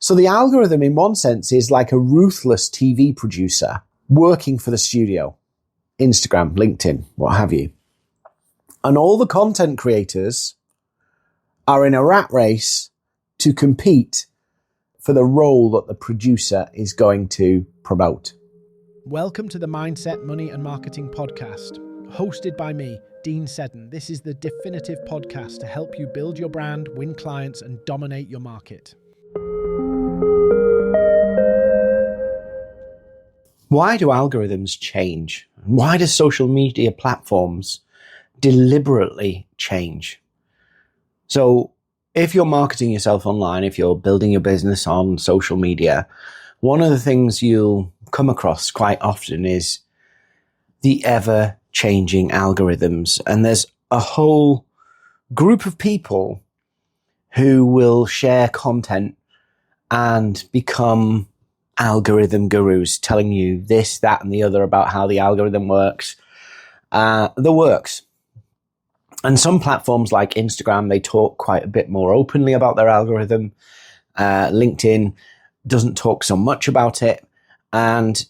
So the algorithm, in one sense, is like a ruthless TV producer working for the studio, Instagram, LinkedIn, what have you. And all the content creators are in a rat race to compete for the role that the producer is going to promote. Welcome to the Mindset, Money and Marketing podcast, hosted by me, Dean Seddon. This is the definitive podcast to help you build your brand, win clients, and dominate your market. Why do algorithms change? Why do social media platforms deliberately change? So if you're marketing yourself online, if you're building your business on social media, one of the things you'll come across quite often is the ever-changing algorithms. And there's a whole group of people who will share content and become algorithm gurus, telling you this, that, and the other about how the algorithm works. The works. And some platforms like Instagram, they talk quite a bit more openly about their algorithm. LinkedIn doesn't talk so much about it. And,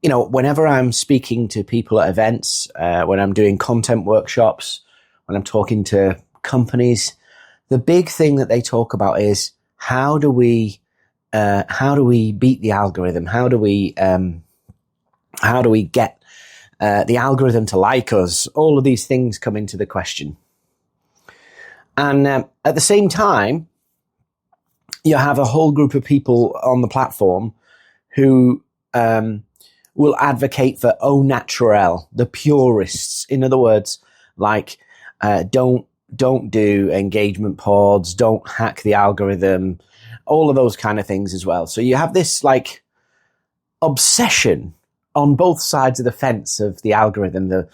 you know, whenever I'm speaking to people at events, when I'm doing content workshops, when I'm talking to companies, the big thing that they talk about is how do we beat the algorithm? How do we get the algorithm to like us? All of these things come into the question. And at the same time, you have a whole group of people on the platform who will advocate for au naturel, the purists. In other words, like don't do engagement pods, don't hack the algorithm, all of those kind of things as well. So you have this like obsession on both sides of the fence of the algorithm, the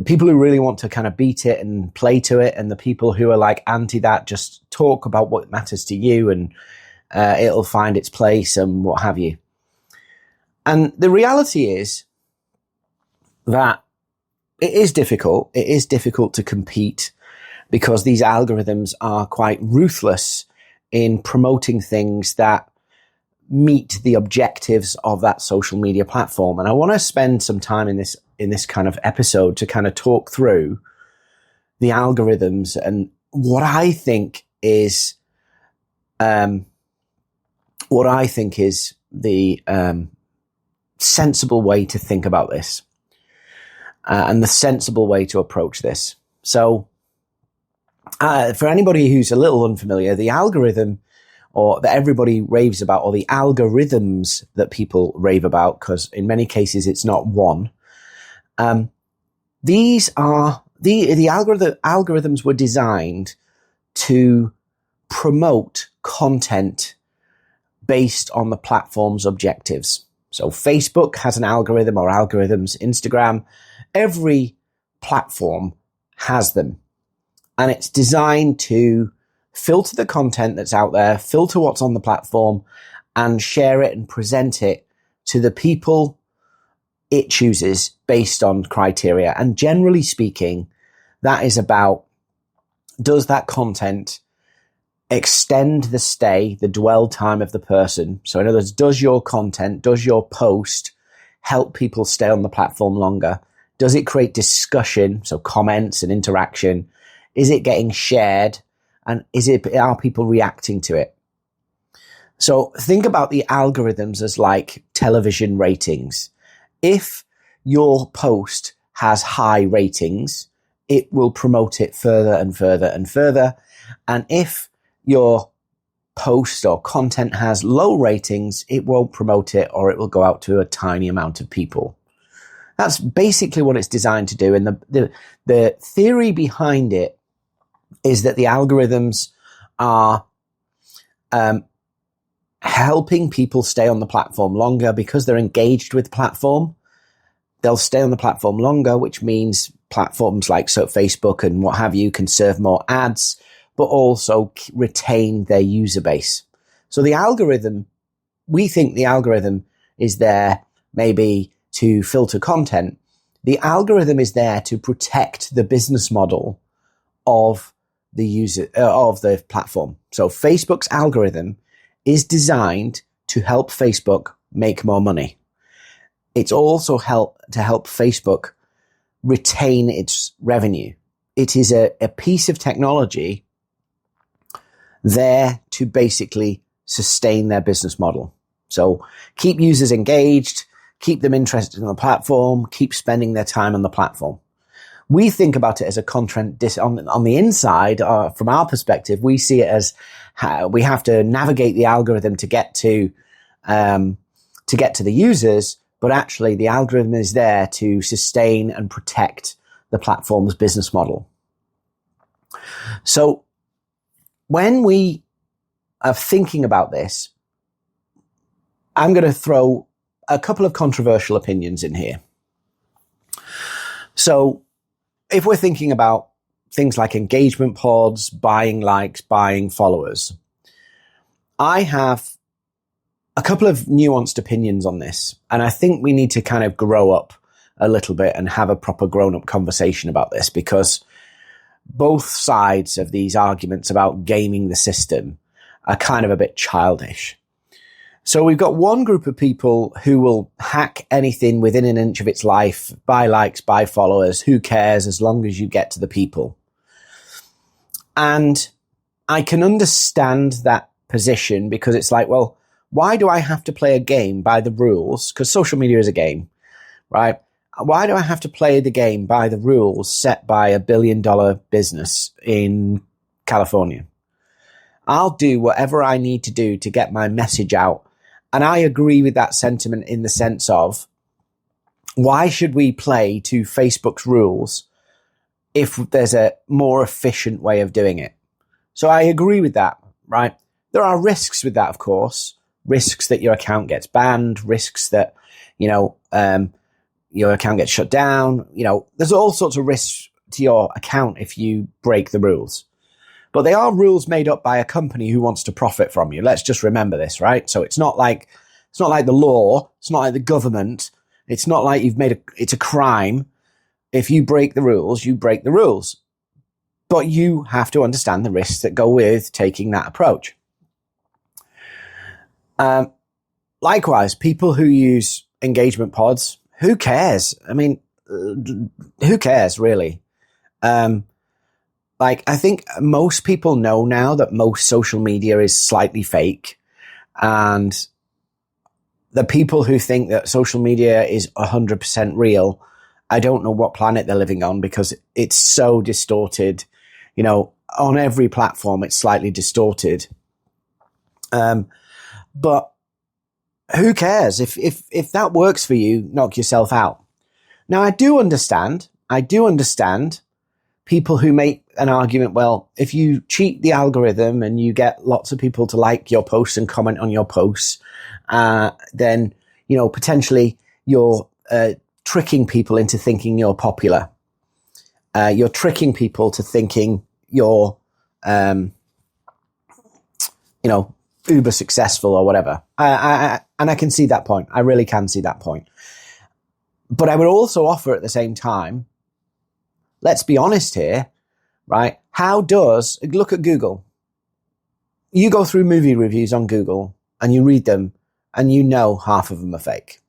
people who really want to kind of beat it and play to it, and the people who are like anti that, just talk about what matters to you and it'll find its place and what have you. And the reality is that it is difficult. It is difficult to compete because these algorithms are quite ruthless in promoting things that meet the objectives of that social media platform. And I want to spend some time in this kind of episode to kind of talk through the algorithms and what I think is the sensible way to think about this and the sensible way to approach this. So for anybody who's a little unfamiliar, the algorithm or that everybody raves about, or the algorithms that people rave about, because in many cases it's not one. These are the algorithms were designed to promote content based on the platform's objectives. So Facebook has an algorithm or algorithms, Instagram, every platform has them. And it's designed to filter the content that's out there, filter what's on the platform, and share it and present it to the people it chooses based on criteria. And generally speaking, that is about, does that content extend the stay, the dwell time of the person? So in other words, does your content, does your post help people stay on the platform longer? Does it create discussion, so comments and interaction? Is it getting shared? And are people reacting to it? So think about the algorithms as like television ratings. If your post has high ratings, it will promote it further and further and further. And if your post or content has low ratings, it won't promote it, or it will go out to a tiny amount of people. That's basically what it's designed to do. And the theory behind it is that the algorithms are helping people stay on the platform longer because they're engaged with the platform. They'll stay on the platform longer, which means platforms like Facebook and what have you can serve more ads, but also retain their user base. So the algorithm, we think the algorithm is there maybe to filter content. The algorithm is there to protect the business model of the user of the platform. So Facebook's algorithm is designed to help Facebook make more money. It's also to help Facebook retain its revenue. It is a piece of technology there to basically sustain their business model. So keep users engaged, keep them interested in the platform, keep spending their time on the platform. We think about it as a content on the inside. From our perspective, we see it as how we have to navigate the algorithm to get to the users, but actually the algorithm is there to sustain and protect the platform's business model. So when we are thinking about this, I'm going to throw a couple of controversial opinions in here. So if we're thinking about things like engagement pods, buying likes, buying followers, I have a couple of nuanced opinions on this. And I think we need to kind of grow up a little bit and have a proper grown-up conversation about this, because both sides of these arguments about gaming the system are kind of a bit childish. So we've got one group of people who will hack anything within an inch of its life, buy likes, buy followers, who cares as long as you get to the people. And I can understand that position, because it's like, well, why do I have to play a game by the rules? Because social media is a game, right? Why do I have to play the game by the rules set by $1 billion business in California? I'll do whatever I need to do to get my message out. And I agree with that sentiment in the sense of, why should we play to Facebook's rules if there's a more efficient way of doing it? So I agree with that, right? There are risks with that, of course. Risks that your account gets banned, risks that, your account gets shut down. There's all sorts of risks to your account if you break the rules. But they are rules made up by a company who wants to profit from you. Let's just remember this, right? So it's not like the law. It's not like the government. It's not like it's a crime. If you break the rules, you break the rules. But you have to understand the risks that go with taking that approach. Likewise, people who use engagement pods, who cares? I mean, who cares really? I think most people know now that most social media is slightly fake, and the people who think that social media is 100% real, I don't know what planet they're living on, because it's so distorted. On every platform, it's slightly distorted. But who cares? If that works for you, knock yourself out. Now, I do understand people who make an argument, well, if you cheat the algorithm and you get lots of people to like your posts and comment on your posts, then, potentially you're tricking people into thinking you're popular. You're tricking people to thinking you're, uber successful or whatever. And I can see that point. I really can see that point. But I would also offer at the same time, let's be honest here, right? Look at Google. You go through movie reviews on Google and you read them and half of them are fake,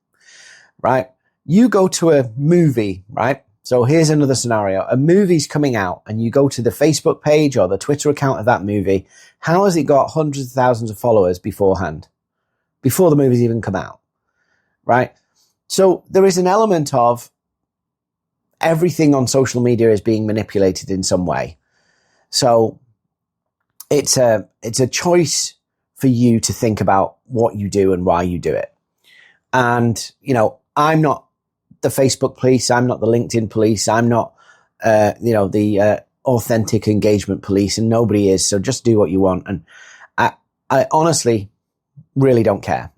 right? You go to a movie, right? So here's another scenario. A movie's coming out and you go to the Facebook page or the Twitter account of that movie. How has it got hundreds of thousands of followers beforehand? Before the movie's even come out, right? So there is an element of everything on social media is being manipulated in some way. So it's a choice for you to think about what you do and why you do it. And, I'm not the Facebook police. I'm not the LinkedIn police. I'm not, the authentic engagement police, and nobody is. So just do what you want. And I honestly really don't care.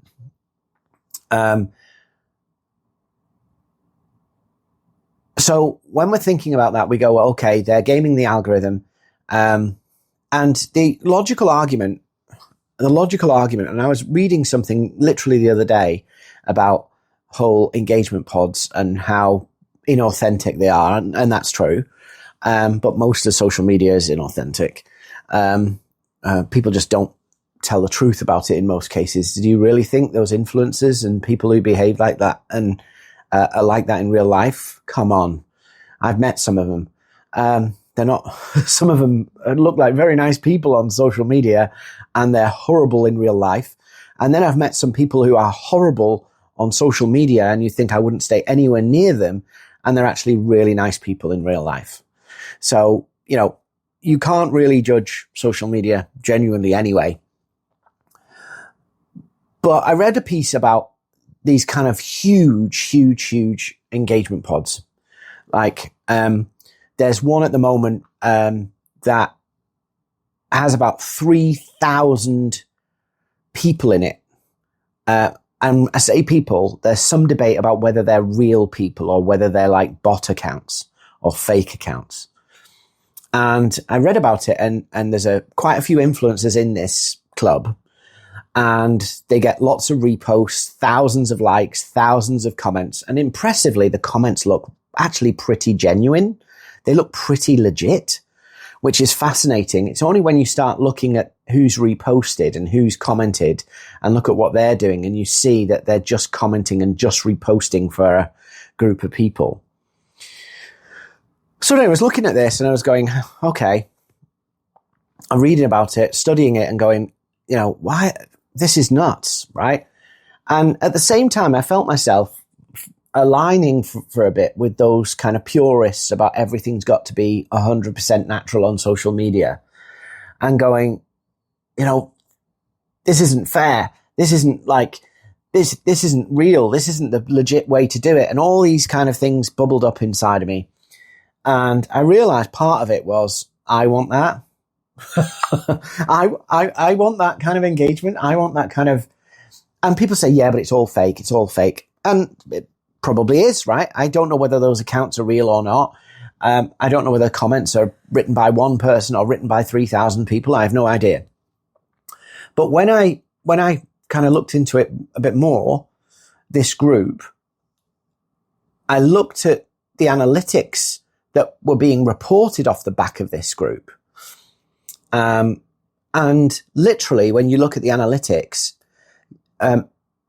So when we're thinking about that, we go, well, okay, they're gaming the algorithm. And the logical argument, and I was reading something literally the other day about whole engagement pods and how inauthentic they are. And that's true. But most of social media is inauthentic. People just don't tell the truth about it in most cases. Do you really think those influencers and people who behave like that and are like that in real life? Come on. I've met some of them. They're not, some of them look like very nice people on social media and they're horrible in real life. And then I've met some people who are horrible on social media and you think I wouldn't stay anywhere near them. And they're actually really nice people in real life. So, you know, you can't really judge social media genuinely anyway. But I read a piece about these kind of huge engagement pods. Like, there's one at the moment, that has about 3,000 people in it. And I say people, there's some debate about whether they're real people or whether they're like bot accounts or fake accounts. And I read about it and there's quite a few influencers in this club and they get lots of reposts, thousands of likes, thousands of comments. And impressively, the comments look actually pretty genuine. They look pretty legit, which is fascinating. It's only when you start looking at who's reposted and who's commented and look at what they're doing and you see that they're just commenting and just reposting for a group of people. So I was looking at this and I was going, okay, I'm reading about it, studying it and going, you know, why? This is nuts, right? And at the same time, I felt myself aligning for a bit with those kind of purists about everything's got to be 100% natural on social media and going, you know, this isn't fair. This isn't like, this isn't real. This isn't the legit way to do it. And all these kind of things bubbled up inside of me. And I realized part of it was, I want that. I want that kind of engagement. I want that kind of, and people say, yeah, but it's all fake. It's all fake. And it probably is, right? I don't know whether those accounts are real or not. I don't know whether comments are written by one person or written by 3,000 people. I have no idea. But when I kind of looked into it a bit more, this group, I looked at the analytics that were being reported off the back of this group. And literally, when you look at the analytics,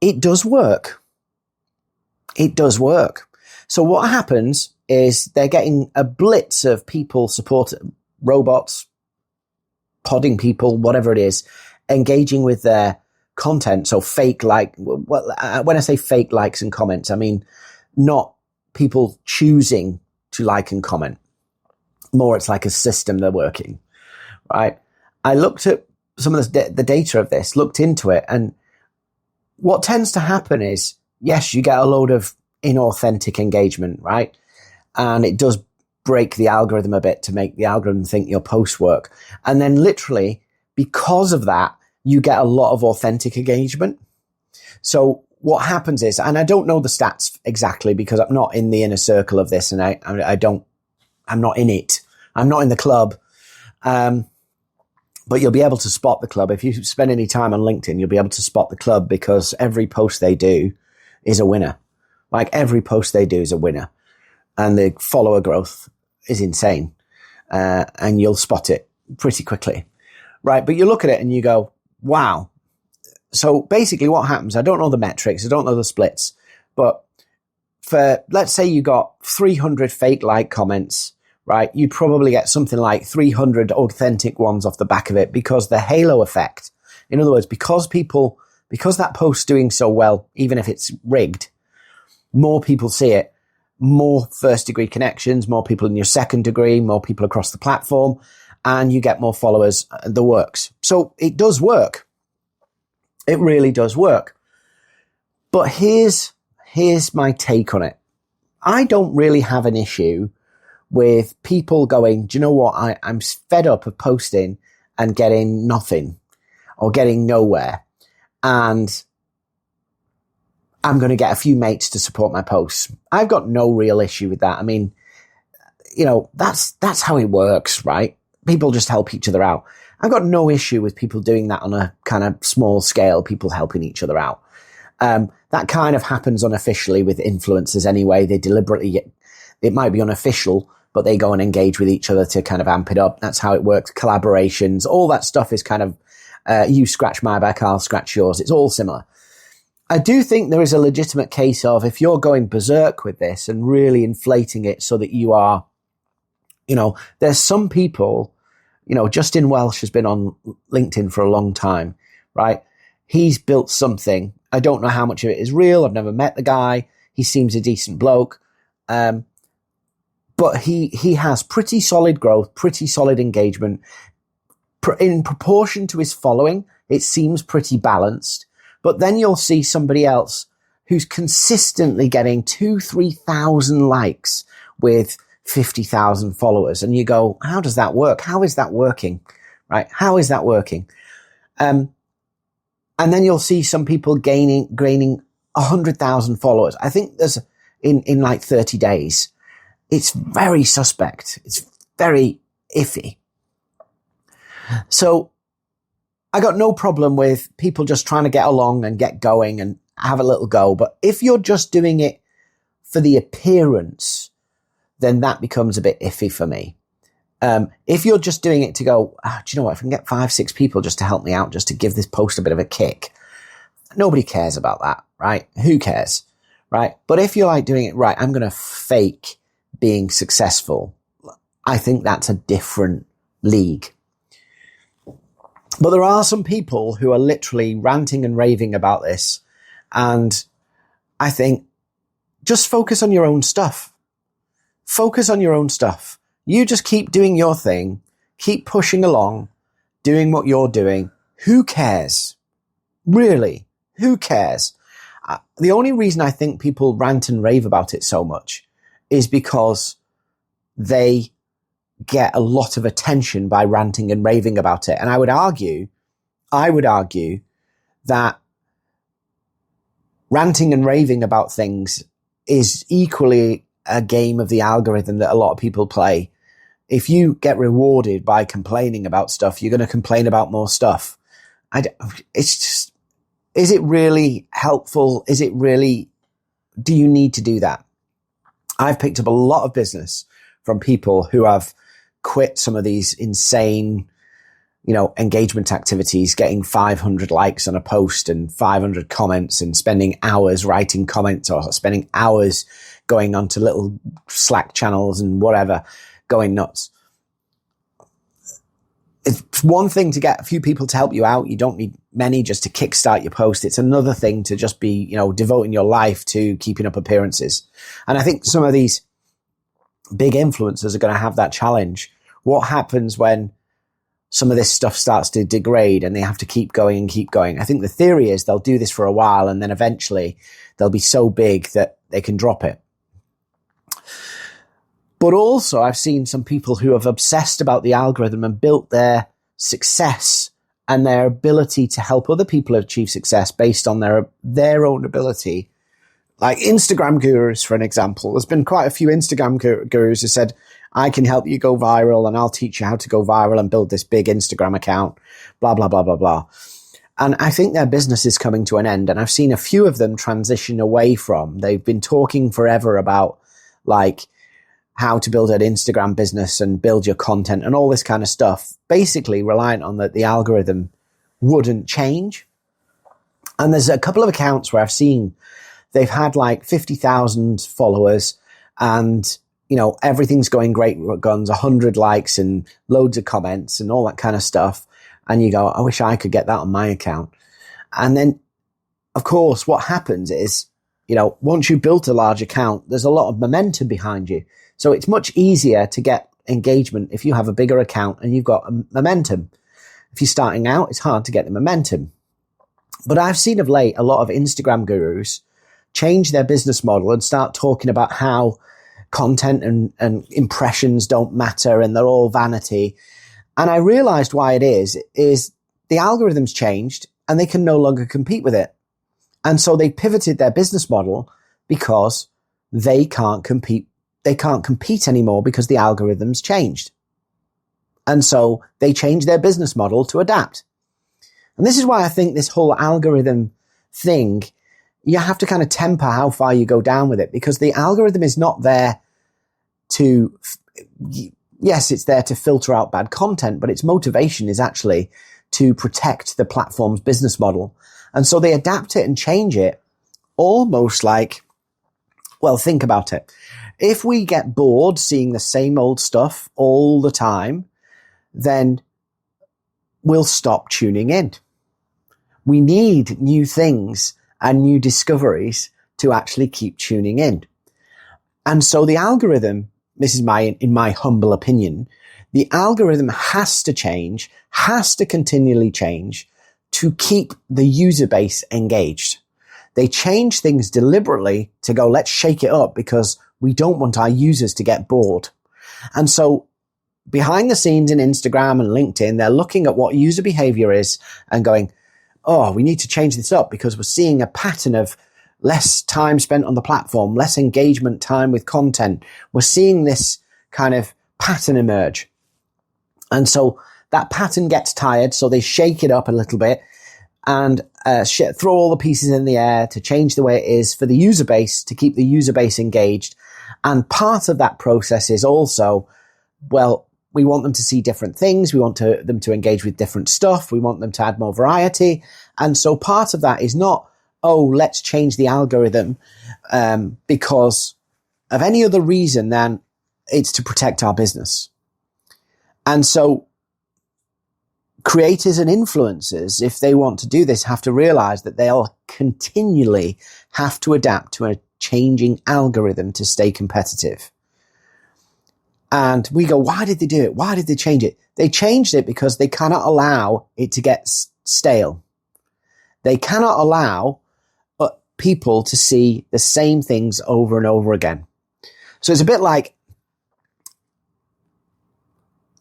it does work. It does work. So what happens is they're getting a blitz of people supporting robots, podding people, whatever it is, engaging with their content. So fake when I say fake likes and comments, I mean not people choosing to like and comment. More, it's like a system they're working, right? I looked at some of the data of this, looked into it, and what tends to happen is, yes, you get a load of inauthentic engagement, right? And it does break the algorithm a bit to make the algorithm think your posts work. And then literally, because of that, you get a lot of authentic engagement. So what happens is, and I don't know the stats exactly because I'm not in the inner circle of this and I'm not in it. I'm not in the club. But you'll be able to spot the club. If you spend any time on LinkedIn, you'll be able to spot the club because every post they do is a winner. Like every post they do is a winner. And the follower growth is insane. And you'll spot it pretty quickly. Right. But you look at it and you go, wow. So basically what happens, I don't know the metrics, I don't know the splits, but for, let's say you got 300 fake like comments, right? You'd probably get something like 300 authentic ones off the back of it because the halo effect, in other words, because that post's doing so well, even if it's rigged, more people see it, more first degree connections, more people in your second degree, more people across the platform, and you get more followers, the works. So it does work. It really does work. But here's my take on it. I don't really have an issue with people going, do you know what? I'm fed up of posting and getting nothing or getting nowhere. And I'm going to get a few mates to support my posts. I've got no real issue with that. I mean, you know, that's how it works, right? People just help each other out. I've got no issue with people doing that on a kind of small scale, people helping each other out. That kind of happens unofficially with influencers anyway. They deliberately, it might be unofficial, but they go and engage with each other to kind of amp it up. That's how it works. Collaborations, all that stuff is kind of You scratch my back, I'll scratch yours. It's all similar. I do think there is a legitimate case of, if you're going berserk with this and really inflating it so that you are, there's some people, Justin Welsh has been on LinkedIn for a long time, right? He's built something. I don't know how much of it is real. I've never met the guy. He seems a decent bloke. But he has pretty solid growth, pretty solid engagement. In proportion to his following, it seems pretty balanced. But then you'll see somebody else who's consistently getting 2,000-3,000 likes with 50,000 followers. And you go, how does that work? How is that working? Right? How is that working? And then you'll see some people gaining 100,000 followers. I think there's in like 30 days. It's very suspect. It's very iffy. So I got no problem with people just trying to get along and get going and have a little go. But if you're just doing it for the appearance, then that becomes a bit iffy for me. If you're just doing it to go, do you know what? If I can get 5-6 people just to help me out, just to give this post a bit of a kick, nobody cares about that, right? Who cares, right? But if you're like doing it right, I'm going to fake being successful. I think that's a different league. But there are some people who are literally ranting and raving about this. And I think just focus on your own stuff. Focus on your own stuff. You just keep doing your thing. Keep pushing along, doing what you're doing. Who cares? Really? Who cares? The only reason I think people rant and rave about it so much is because they get a lot of attention by ranting and raving about it. And I would argue that ranting and raving about things is equally a game of the algorithm that a lot of people play. If you get rewarded by complaining about stuff, you're going to complain about more stuff. It's just, is it really helpful? Do you need to do that? I've picked up a lot of business from people who have quit some of these insane, engagement activities, getting 500 likes on a post and 500 comments and spending hours writing comments or spending hours going onto little Slack channels and whatever, going nuts. It's one thing to get a few people to help you out. You don't need many just to kickstart your post. It's another thing to just be, devoting your life to keeping up appearances. And I think some of these big influencers are going to have that challenge. What happens when some of this stuff starts to degrade and they have to keep going and keep going? I think the theory is they'll do this for a while and then eventually they'll be so big that they can drop it. But also I've seen some people who have obsessed about the algorithm and built their success and their ability to help other people achieve success based on their own ability. Like Instagram gurus, for an example. There's been quite a few Instagram gurus who said, I can help you go viral and I'll teach you how to go viral and build this big Instagram account, blah, blah, blah, blah, blah. And I think their business is coming to an end. And I've seen a few of them transition away from. They've been talking forever about like how to build an Instagram business and build your content and all this kind of stuff, basically reliant on that the algorithm wouldn't change. And there's a couple of accounts where I've seen they've had like 50,000 followers and, everything's going great guns, 100 likes and loads of comments and all that kind of stuff. And you go, I wish I could get that on my account. And then, of course, what happens is, once you built a large account, there's a lot of momentum behind you. So it's much easier to get engagement if you have a bigger account and you've got a momentum. If you're starting out, it's hard to get the momentum. But I've seen of late a lot of Instagram gurus change their business model and start talking about how content and impressions don't matter and they're all vanity. And I realized why it is the algorithm's changed and they can no longer compete with it. And so they pivoted their business model because they can't compete. They can't compete anymore because the algorithm's changed. And so they changed their business model to adapt. And this is why I think this whole algorithm thing, you have to kind of temper how far you go down with it, because the algorithm is not there yes, it's there to filter out bad content, but its motivation is actually to protect the platform's business model. And so they adapt it and change it almost like, well, think about it. If we get bored seeing the same old stuff all the time, then we'll stop tuning in. We need new things and new discoveries to actually keep tuning in. And so the algorithm, this is in my humble opinion, the algorithm has to change, has to continually change to keep the user base engaged. They change things deliberately to go, let's shake it up because we don't want our users to get bored. And so behind the scenes in Instagram and LinkedIn, they're looking at what user behavior is and going, oh, we need to change this up because we're seeing a pattern of less time spent on the platform, less engagement time with content. We're seeing this kind of pattern emerge. And so that pattern gets tired, so they shake it up a little bit and throw all the pieces in the air to change the way it is for the user base, to keep the user base engaged. And part of that process is also, well, we want them to see different things. We want them to engage with different stuff. We want them to add more variety. And so part of that is not, oh, let's change the algorithm because of any other reason than it's to protect our business. And so creators and influencers, if they want to do this, have to realize that they'll continually have to adapt to a changing algorithm to stay competitive. And we go, why did they do it? Why did they change it? They changed it because they cannot allow it to get stale. They cannot allow people to see the same things over and over again. So it's a bit like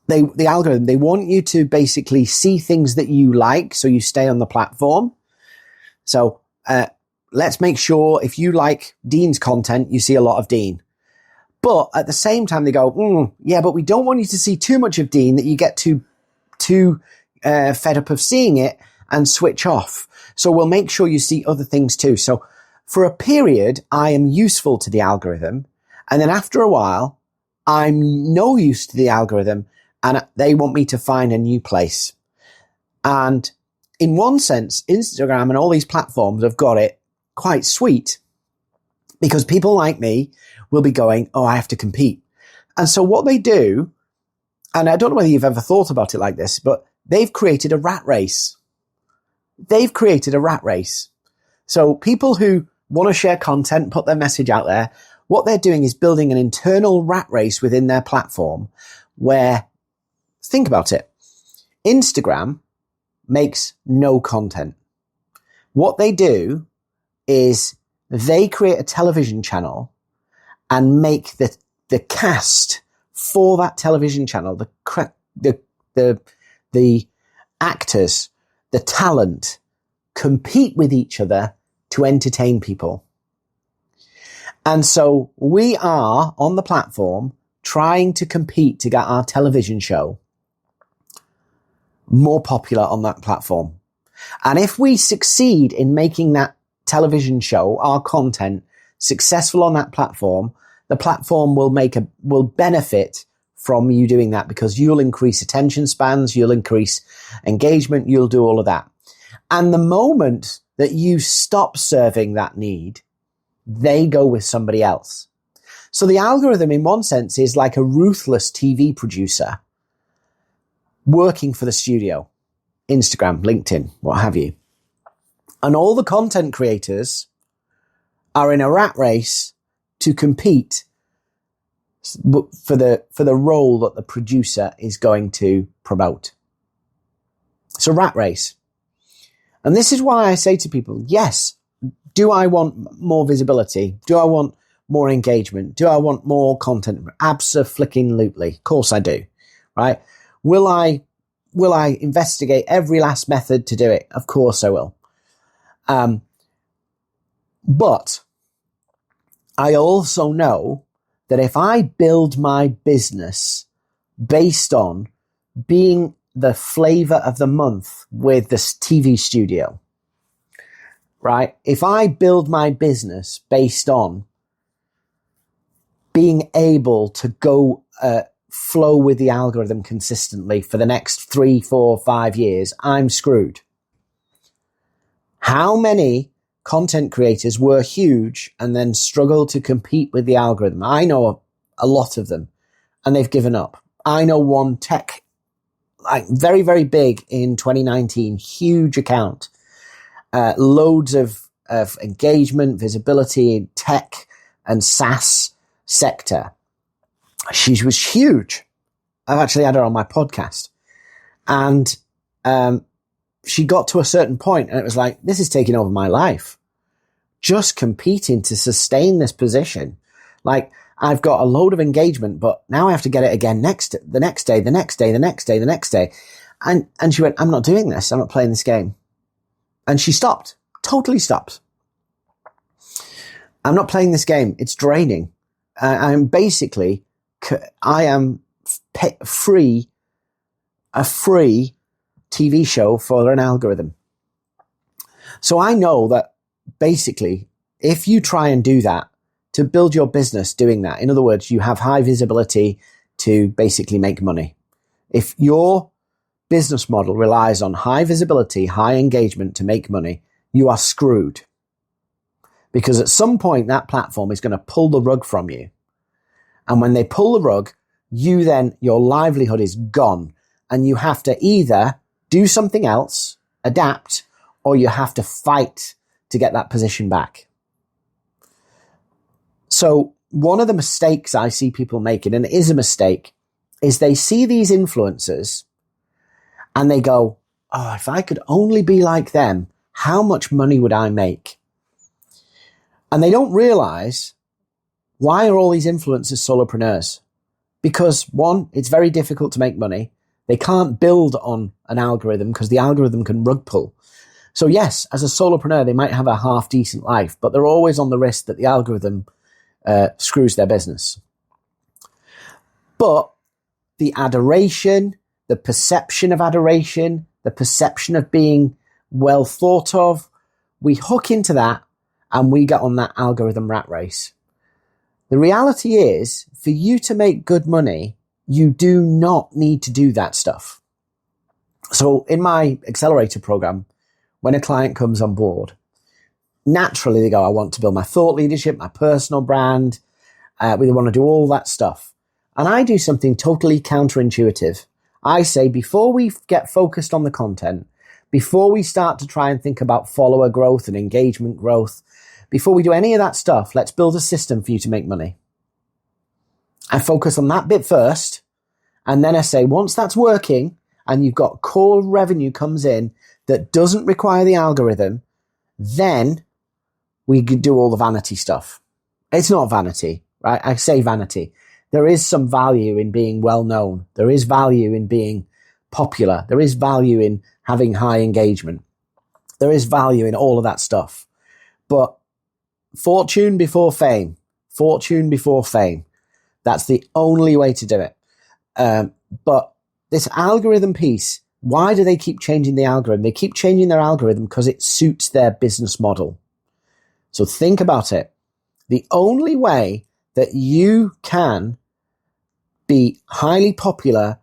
the algorithm, they want you to basically see things that you like so you stay on the platform. So let's make sure if you like Dean's content, you see a lot of Dean. But at the same time, they go, yeah, but we don't want you to see too much of Dean that you get too fed up of seeing it and switch off. So we'll make sure you see other things too. So for a period, I am useful to the algorithm. And then after a while, I'm no use to the algorithm and they want me to find a new place. And in one sense, Instagram and all these platforms have got it quite sweet because people like me will be going, oh, I have to compete. And so what they do, and I don't know whether you've ever thought about it like this, but they've created a rat race. They've created a rat race. So people who want to share content, put their message out there, what they're doing is building an internal rat race within their platform where, think about it, Instagram makes no content. What they do is they create a television channel and make the cast for that television channel, the actors, the talent, compete with each other to entertain people. And so we are on the platform trying to compete to get our television show more popular on that platform. And if we succeed in making that television show, our content, successful on that platform, the platform will benefit from you doing that because you'll increase attention spans, you'll increase engagement, you'll do all of that. And the moment that you stop serving that need, they go with somebody else. So the algorithm in one sense is like a ruthless TV producer working for the studio, Instagram, LinkedIn, what have you. And all the content creators are in a rat race to compete for the role that the producer is going to promote. It's a rat race. And this is why I say to people, yes, do I want more visibility? Do I want more engagement? Do I want more content? Abso-flicking-lutely. Of course I do, right? Will I investigate every last method to do it? Of course I will. But I also know that if I build my business based on being the flavor of the month with this TV studio, right? If I build my business based on being able to go flow with the algorithm consistently for the next 3, 4, 5 years, I'm screwed. How many content creators were huge and then struggled to compete with the algorithm? I know a lot of them, and they've given up. I know one tech, like very, very big in 2019, huge account, loads of engagement, visibility in tech and SaaS sector. She was huge. I've actually had her on my podcast. And she got to a certain point and it was like, this is taking over my life. Just competing to sustain this position. Like, I've got a load of engagement, but now I have to get it again the next day. And she went, I'm not doing this. I'm not playing this game. And she stopped, totally stopped. I'm not playing this game. It's draining. I am a free TV show for an algorithm. So I know that basically, if you try and do that, to build your business doing that, in other words, you have high visibility to basically make money. If your business model relies on high visibility, high engagement to make money, you are screwed. Because at some point that platform is going to pull the rug from you. And when they pull the rug, your livelihood is gone. And you have to either do something else, adapt, or you have to fight to get that position back. So one of the mistakes I see people making, and it is a mistake, is they see these influencers and they go, oh, if I could only be like them, how much money would I make? And they don't realize, why are all these influencers solopreneurs? Because one, it's very difficult to make money. They can't build on an algorithm because the algorithm can rug pull. So yes, as a solopreneur, they might have a half decent life, but they're always on the risk that the algorithm screws their business. But the adoration, the perception of adoration, the perception of being well thought of, we hook into that and we get on that algorithm rat race. The reality is, for you to make good money, you do not need to do that stuff. So in my accelerator program, when a client comes on board, naturally they go, I want to build my thought leadership, my personal brand. We want to do all that stuff. And I do something totally counterintuitive. I say, before we get focused on the content, before we start to try and think about follower growth and engagement growth, before we do any of that stuff, let's build a system for you to make money. I focus on that bit first. And then I say, once that's working and you've got core revenue comes in that doesn't require the algorithm, then we could do all the vanity stuff. It's not vanity, right? I say vanity. There is some value in being well known. There is value in being popular. There is value in having high engagement. There is value in all of that stuff. But fortune before fame. Fortune before fame. That's the only way to do it. But this algorithm piece, why do they keep changing the algorithm? They keep changing their algorithm because it suits their business model. So think about it. The only way that you can be highly popular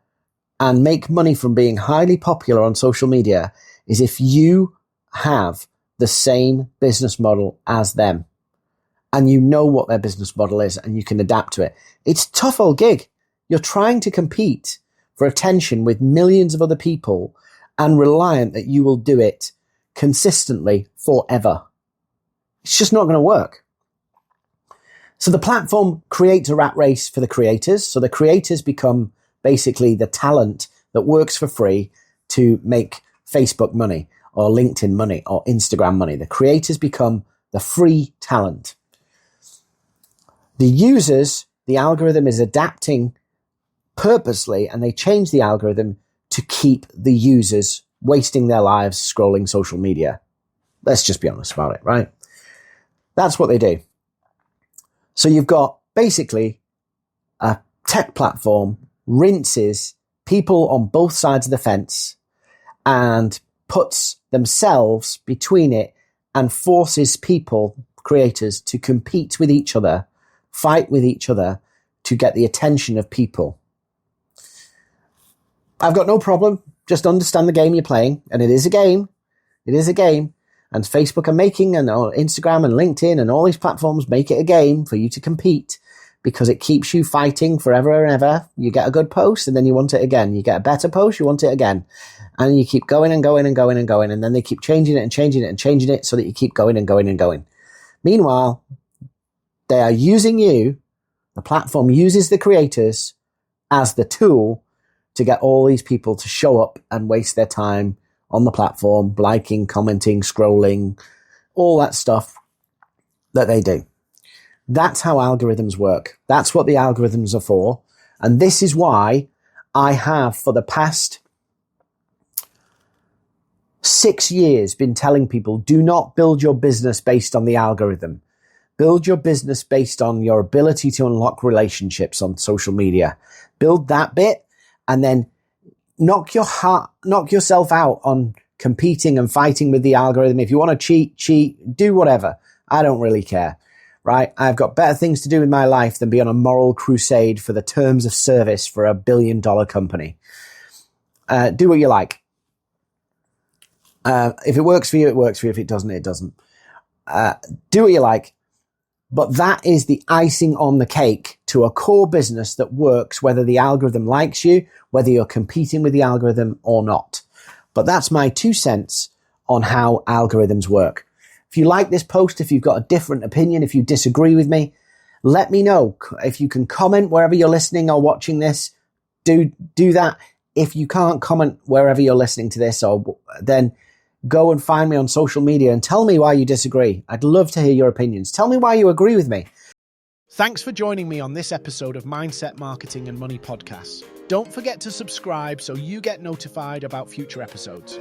and make money from being highly popular on social media is if you have the same business model as them and you know what their business model is and you can adapt to it. It's a tough old gig. You're trying to compete for attention with millions of other people and reliant that you will do it consistently forever. It's just not going to work. So the platform creates a rat race for the creators. So the creators become basically the talent that works for free to make Facebook money or LinkedIn money or Instagram money. The creators become the free talent. The users, the algorithm is adapting purposely, and they change the algorithm to keep the users wasting their lives scrolling social media. Let's just be honest about it, right? That's what they do. So you've got basically a tech platform rinses people on both sides of the fence and puts themselves between it and forces people, creators, to compete with each other, fight with each other to get the attention of people. I've got no problem. Just understand the game you're playing. And it is a game. It is a game. And Facebook are making, and Instagram and LinkedIn and all these platforms make it a game for you to compete, because it keeps you fighting forever and ever. You get a good post and then you want it again. You get a better post, you want it again. And you keep going and going and going and going. And then they keep changing it and changing it and changing it so that you keep going and going and going. Meanwhile, they are using you. The platform uses the creators as the tool to get all these people to show up and waste their time on the platform, liking, commenting, scrolling, all that stuff that they do. That's how algorithms work. That's what the algorithms are for. And this is why I have, for the past 6 years, been telling people, do not build your business based on the algorithm. Build your business based on your ability to unlock relationships on social media. Build that bit, and then knock yourself out on competing and fighting with the algorithm. If you want to cheat, do whatever. I don't really care. Right? I've got better things to do in my life than be on a moral crusade for the terms of service for $1 billion company. Do what you like. If it works for you, it works for you. If it doesn't, it doesn't. Do what you like. But that is the icing on the cake to a core business that works, whether the algorithm likes you, whether you're competing with the algorithm or not. But that's my 2 cents on how algorithms work. If you like this post, if you've got a different opinion, if you disagree with me, let me know. If you can comment wherever you're listening or watching this, do that. If you can't comment wherever you're listening to this, then go and find me on social media and tell me why you disagree. I'd love to hear your opinions. Tell me why you agree with me. Thanks for joining me on this episode of Mindset, Marketing and Money Podcasts. Don't forget to subscribe so you get notified about future episodes.